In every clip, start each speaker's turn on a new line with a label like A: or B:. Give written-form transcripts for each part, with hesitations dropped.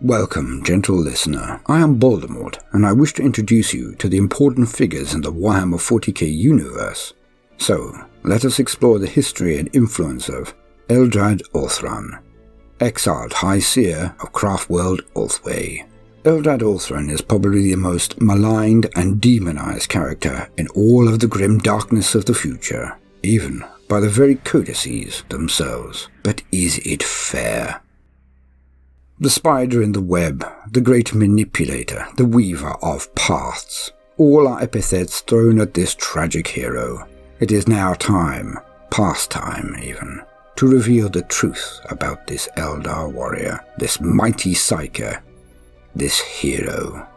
A: Welcome, gentle listener. I am Baldermort, and I wish to introduce you to the important figures in the Warhammer 40K universe. So, let us explore the history and influence of Eldrad Ulthran, exiled High Seer of Craftworld Eldar. Eldrad Ulthran is probably the most maligned and demonized character in all of the grim darkness of the future, even by the very codices themselves. But is it fair? The spider in the web, the great manipulator, the weaver of paths, all are epithets thrown at this tragic hero. It is now time, past time even, to reveal the truth about this Eldar warrior, this mighty psyker, this hero.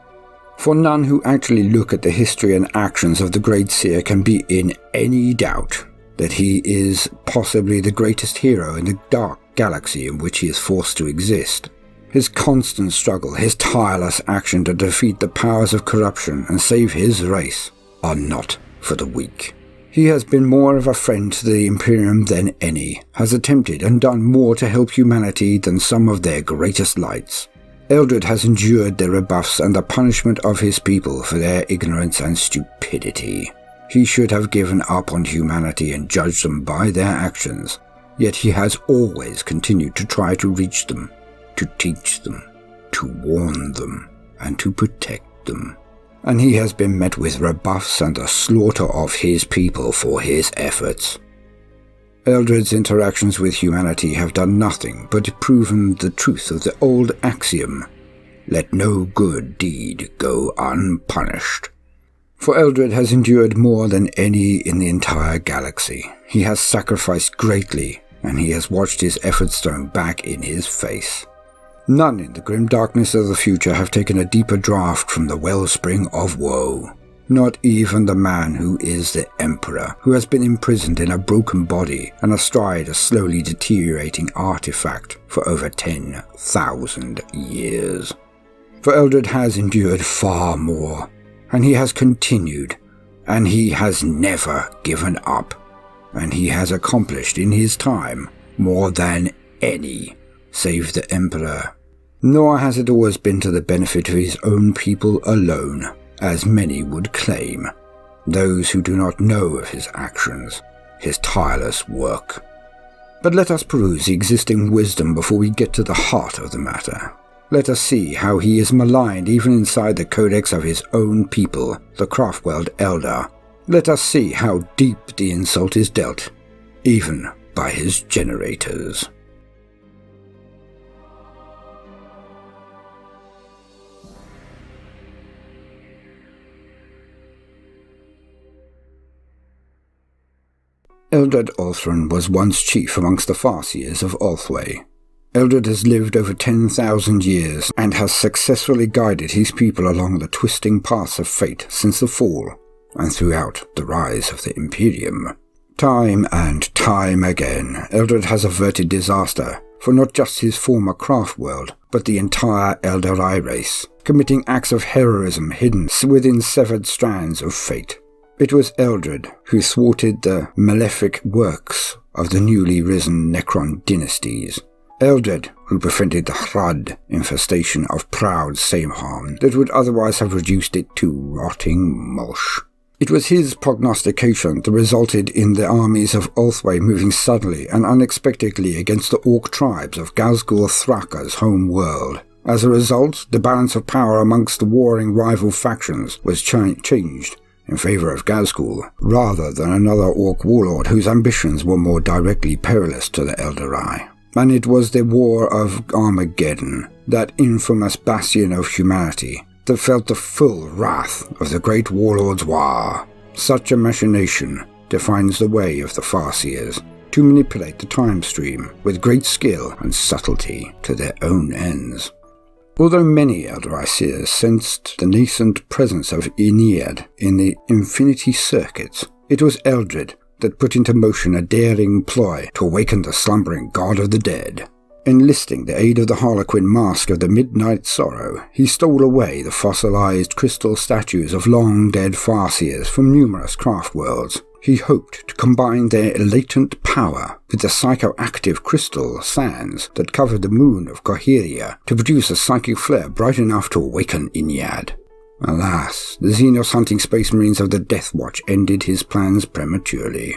A: For none who actually look at the history and actions of the Great Seer can be in any doubt that he is possibly the greatest hero in the dark galaxy in which he is forced to exist. His constant struggle, his tireless action to defeat the powers of corruption and save his race are not for the weak. He has been more of a friend to the Imperium than any, has attempted and done more to help humanity than some of their greatest lights. Eldrad has endured the rebuffs and the punishment of his people for their ignorance and stupidity. He should have given up on humanity and judged them by their actions, yet he has always continued to try to reach them, to teach them, to warn them, and to protect them. And he has been met with rebuffs and the slaughter of his people for his efforts. Eldrad's interactions with humanity have done nothing but proven the truth of the old axiom, let no good deed go unpunished. For Eldrad has endured more than any in the entire galaxy. He has sacrificed greatly, and he has watched his efforts thrown back in his face. None in the grim darkness of the future have taken a deeper draught from the wellspring of woe. Not even the man who is the Emperor, who has been imprisoned in a broken body and astride a slowly deteriorating artifact for over 10,000 years. For Eldrad has endured far more, and he has continued, and he has never given up, and he has accomplished in his time more than any, save the Emperor. Nor has it always been to the benefit of his own people alone, as many would claim, those who do not know of his actions, his tireless work. But let us peruse the existing wisdom before we get to the heart of the matter. Let us see how he is maligned even inside the codex of his own people, the Craftworld Eldar. Let us see how deep the insult is dealt, even by his generators. Eldrad Ulthran was once chief amongst the Farseers of Ulthway. Eldrad has lived over 10,000 years and has successfully guided his people along the twisting paths of fate since the fall and throughout the rise of the Imperium. Time and time again, Eldrad has averted disaster for not just his former Craftworld, but the entire Eldar race, committing acts of heroism hidden within severed strands of fate. It was Eldrad who thwarted the malefic works of the newly risen Necron dynasties. Eldrad who prevented the Hrad infestation of proud Sameham that would otherwise have reduced it to rotting mush. It was his prognostication that resulted in the armies of Ulthway moving suddenly and unexpectedly against the Orc tribes of Ghazghkull Thraka's home world. As a result, the balance of power amongst the warring rival factions was changed in favour of Ghazghkull, rather than another Orc warlord whose ambitions were more directly perilous to the Eldari. And it was the War of Armageddon, that infamous bastion of humanity, that felt the full wrath of the great warlord's war. Such a machination defines the way of the Farseers, to manipulate the time stream with great skill and subtlety to their own ends. Although many Eldar seers sensed the nascent presence of Aeneid in the Infinity Circuits, it was Eldrad that put into motion a daring ploy to awaken the slumbering god of the dead. Enlisting the aid of the Harlequin Mask of the Midnight Sorrow, he stole away the fossilized crystal statues of long-dead Farseers from numerous craft worlds. He hoped to combine their latent power with the psychoactive crystal sands that covered the moon of Coheria to produce a psychic flare bright enough to awaken Inyad. Alas, the Xenos hunting space marines of the Death Watch ended his plans prematurely.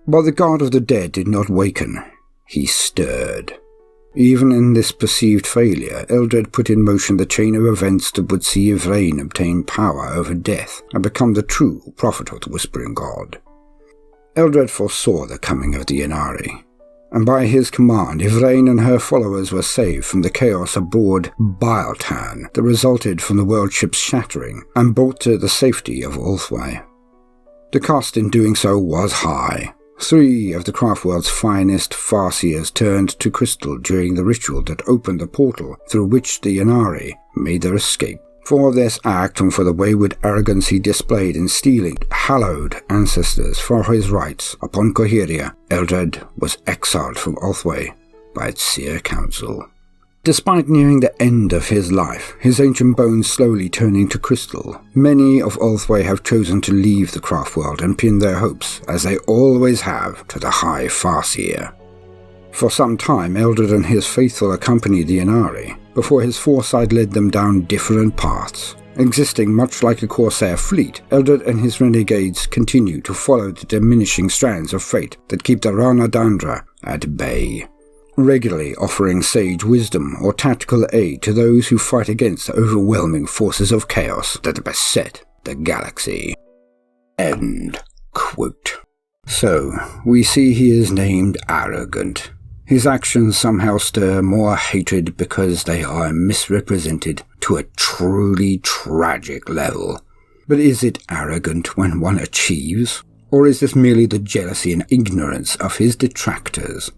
A: While the god of the dead did not waken, he stirred. Even in this perceived failure, Eldrad put in motion the chain of events that would see Yvraine obtain power over death and become the true prophet of the Whispering God. Eldrad foresaw the coming of the Inari, and by his command Yvraine and her followers were saved from the chaos aboard Biletan that resulted from the world ship's shattering and brought to the safety of Ulthway. The cost in doing so was high. 3 of the Craftworld's finest Farseers turned to crystal during the ritual that opened the portal through which the Inari made their escape. For this act and for the wayward arrogance he displayed in stealing hallowed ancestors for his rights upon Coheria, Eldrad was exiled from Ulthway by its Seer Council. Despite nearing the end of his life, his ancient bones slowly turning to crystal, many of Ulthway have chosen to leave the Craftworld and pin their hopes, as they always have, to the High Farseer. For some time, Eldrad and his faithful accompanied the Inari, before his foresight led them down different paths. Existing much like a corsair fleet, Eldrad and his renegades continue to follow the diminishing strands of fate that keep the Rana Dandra at bay, regularly offering sage wisdom or tactical aid to those who fight against the overwhelming forces of chaos that beset the galaxy. End quote. So, we see he is named arrogant. His actions somehow stir more hatred because they are misrepresented to a truly tragic level. But is it arrogant when one achieves? Or is this merely the jealousy and ignorance of his detractors?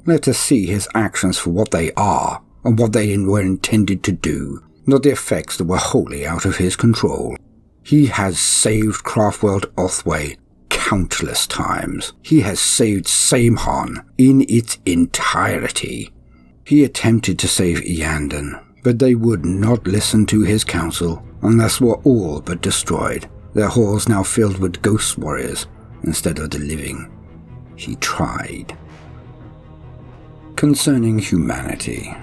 A: Let us see his actions for what they are, and what they were intended to do, not the effects that were wholly out of his control. He has saved Craftworld Ulthway countless times. He has saved Saimhan in its entirety. He attempted to save Iandan, but they would not listen to his counsel, and thus were all but destroyed, their halls now filled with ghost warriors instead of the living. He tried. Concerning humanity.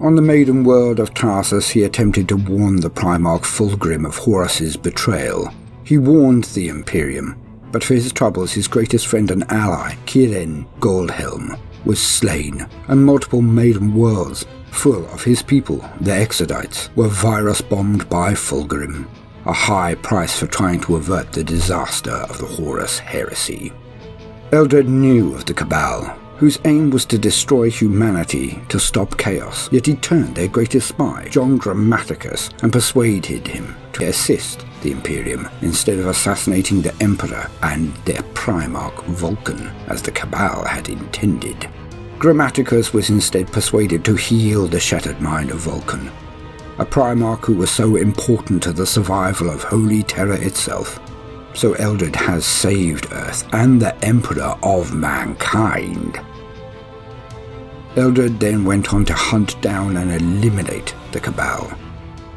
A: On the maiden world of Tarsus, he attempted to warn the Primarch Fulgrim of Horus's betrayal. He warned the Imperium, but for his troubles his greatest friend and ally, Kirin Goldhelm, was slain, and multiple maiden worlds, full of his people, the Exodites, were virus-bombed by Fulgrim, a high price for trying to avert the disaster of the Horus heresy. Eldrad knew of the Cabal, whose aim was to destroy humanity to stop chaos, yet he turned their greatest spy, John Grammaticus, and persuaded him to assist the Imperium instead of assassinating the Emperor and their Primarch Vulcan, as the Cabal had intended. Grammaticus was instead persuaded to heal the shattered mind of Vulcan, a Primarch who was so important to the survival of Holy Terror itself. So Eldrad has saved Earth and the Emperor of mankind. Eldrad then went on to hunt down and eliminate the Cabal,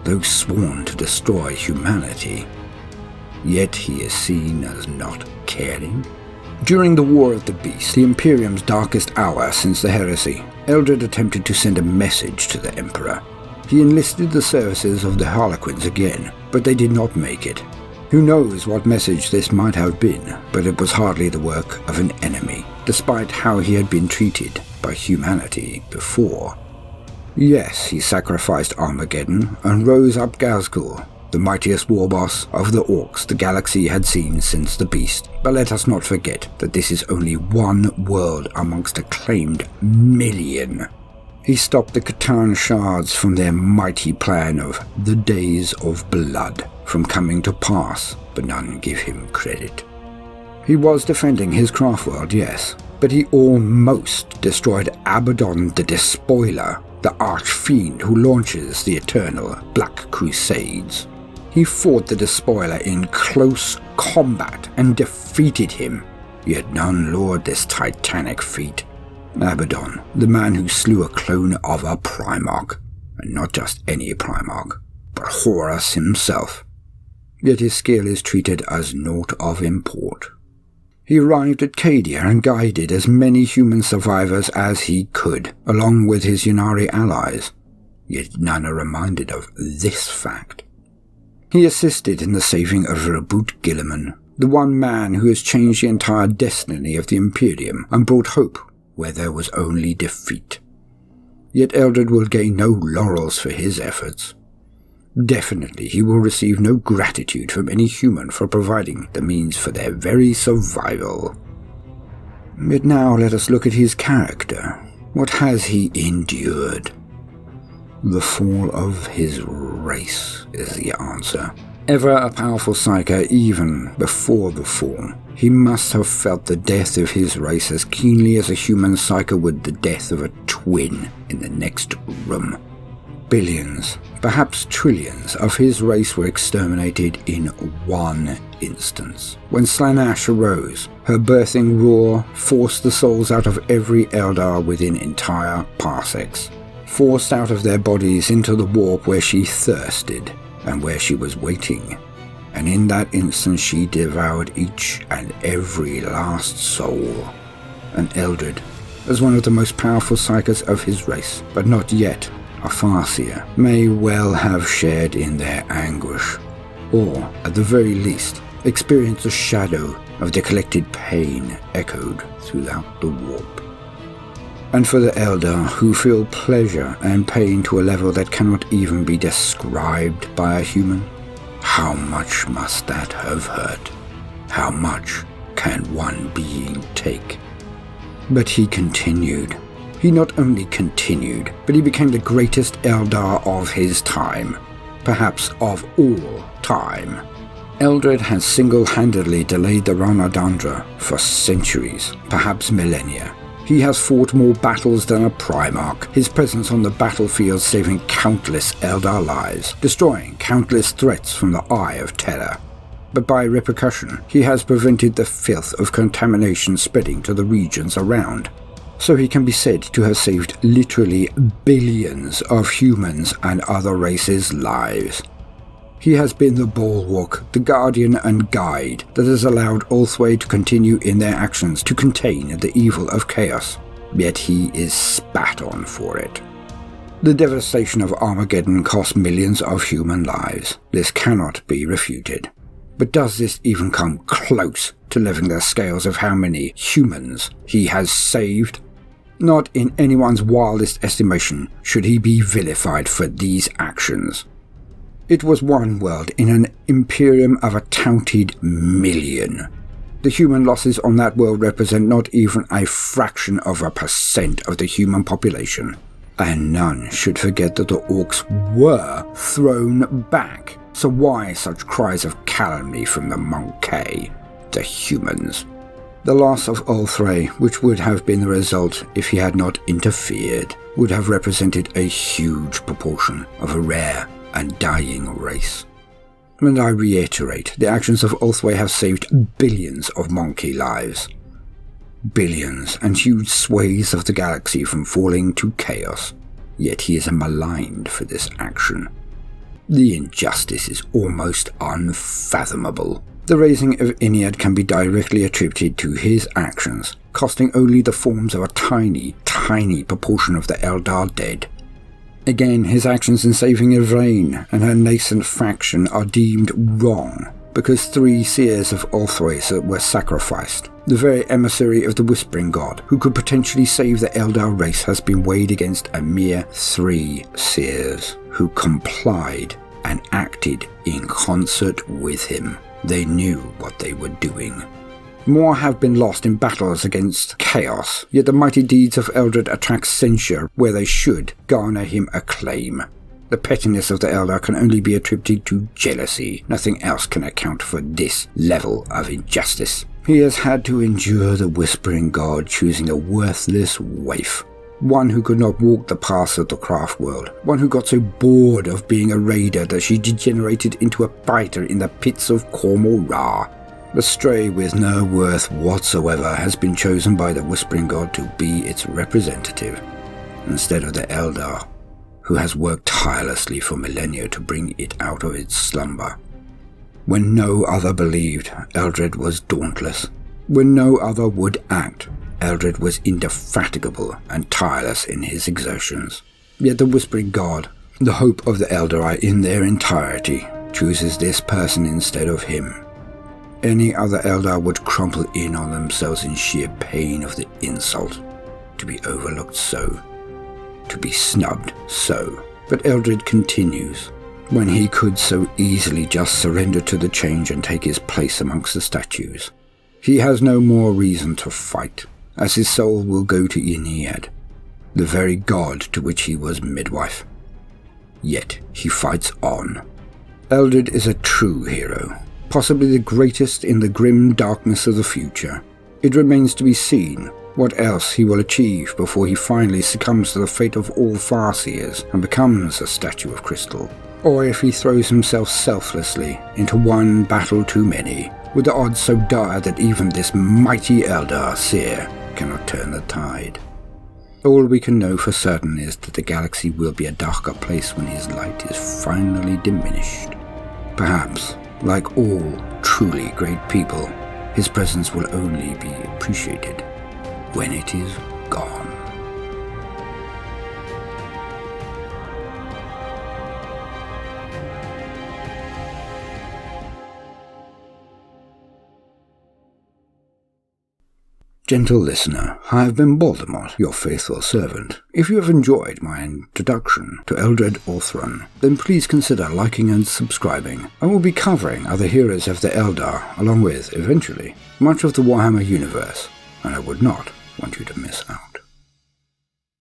A: those sworn to destroy humanity. Yet he is seen as not caring. During the War of the Beast, the Imperium's darkest hour since the heresy, Eldrad attempted to send a message to the Emperor. He enlisted the services of the Harlequins again, but they did not make it. Who knows what message this might have been, but it was hardly the work of an enemy, despite how he had been treated by humanity before. Yes, he sacrificed Armageddon and rose up Gazgul, the mightiest war boss of the Orcs the galaxy had seen since the Beast. But let us not forget that this is only one world amongst a claimed million. He stopped the Catan shards from their mighty plan of the Days of Blood from coming to pass, but none give him credit. He was defending his Craftworld, yes, but he almost destroyed Abaddon the Despoiler, the arch-fiend who launches the eternal Black Crusades. He fought the Despoiler in close combat and defeated him, yet none lured this titanic feat. Abaddon, the man who slew a clone of a Primarch, and not just any Primarch, but Horus himself. Yet his skill is treated as naught of import. He arrived at Cadia and guided as many human survivors as he could, along with his Ynnari allies. Yet none are reminded of this fact. He assisted in the saving of Reboot Gilliman, the one man who has changed the entire destiny of the Imperium and brought hope where there was only defeat. Yet Eldrad will gain no laurels for his efforts. Definitely he will receive no gratitude from any human for providing the means for their very survival. But now let us look at his character. What has he endured? The fall of his race is the answer. Ever a powerful psyker even before the fall, he must have felt the death of his race as keenly as a human psyker would the death of a twin in the next room. Billions, perhaps trillions, of his race were exterminated in one instance. When Slaanesh arose, her birthing roar forced the souls out of every Eldar within entire parsecs, forced out of their bodies into the warp where she thirsted and where she was waiting. And in that instant she devoured each and every last soul. And Eldrad, as one of the most powerful psykers of his race, but not yet a Farseer, may well have shared in their anguish, or, at the very least, experienced a shadow of the collected pain echoed throughout the warp. And for the Eldar who feel pleasure and pain to a level that cannot even be described by a human, how much must that have hurt? How much can one being take? But he continued. He not only continued, but he became the greatest Eldar of his time, perhaps of all time. Eldrad has single-handedly delayed the Ranadandra for centuries, perhaps millennia. He has fought more battles than a Primarch, his presence on the battlefield saving countless Eldar lives, destroying countless threats from the Eye of Terror. But by repercussion, he has prevented the filth of contamination spreading to the regions around. So he can be said to have saved literally billions of humans and other races' lives. He has been the bulwark, the guardian and guide that has allowed Ulthwé to continue in their actions to contain the evil of chaos, yet he is spat on for it. The devastation of Armageddon cost millions of human lives. This cannot be refuted. But does this even come close to leveling the scales of how many humans he has saved? Not in anyone's wildest estimation should he be vilified for these actions. It was one world in an imperium of a counted million. The human losses on that world represent not even a fraction of a % of the human population. And none should forget that the orcs were thrown back. So why such cries of calumny from the Monkey, the humans? The loss of Ulthran, which would have been the result if he had not interfered, would have represented a huge proportion of a rare and dying race. And I reiterate, the actions of Ulthwé have saved billions of monkey lives. Billions and huge swathes of the galaxy from falling to chaos, yet he is maligned for this action. The injustice is almost unfathomable. The raising of Inyad can be directly attributed to his actions, costing only the forms of a tiny, tiny proportion of the Eldar dead. Again, his actions in saving Yvraine and her nascent faction are deemed wrong, because 3 seers of Ulthwé were sacrificed. The very emissary of the Whispering God, who could potentially save the Eldar race, has been weighed against a mere 3 seers, who complied and acted in concert with him. They knew what they were doing. More have been lost in battles against chaos, yet the mighty deeds of Eldrad attract censure where they should garner him acclaim. The pettiness of the Eldar can only be attributed to jealousy. Nothing else can account for this level of injustice. He has had to endure the Whispering God choosing a worthless waif. One who could not walk the paths of the Craftworld. One who got so bored of being a raider that she degenerated into a biter in the pits of Cormor Ra. The stray with no worth whatsoever has been chosen by the Whispering God to be its representative, instead of the Eldar, who has worked tirelessly for millennia to bring it out of its slumber. When no other believed, Eldrad was dauntless. When no other would act, Eldrad was indefatigable and tireless in his exertions. Yet the Whispering God, the hope of the Eldar in their entirety, chooses this person instead of him. Any other Eldar would crumple in on themselves in sheer pain of the insult. To be overlooked so. To be snubbed so. But Eldrad continues, when he could so easily just surrender to the change and take his place amongst the statues. He has no more reason to fight, as his soul will go to Aeneid, the very god to which he was midwife. Yet he fights on. Eldrad is a true hero, possibly the greatest in the grim darkness of the future. It remains to be seen what else he will achieve before he finally succumbs to the fate of all Farseers and becomes a statue of crystal, or if he throws himself selflessly into one battle too many, with the odds so dire that even this mighty Eldar seer cannot turn the tide. All we can know for certain is that the galaxy will be a darker place when his light is finally diminished. Perhaps, like all truly great people, his presence will only be appreciated when it is gone. Gentle listener, I have been Baldermort, your faithful servant. If you have enjoyed my introduction to Eldrad Ulthran, then please consider liking and subscribing. I will be covering other heroes of the Eldar, along with, eventually, much of the Warhammer universe, and I would not want you to miss out.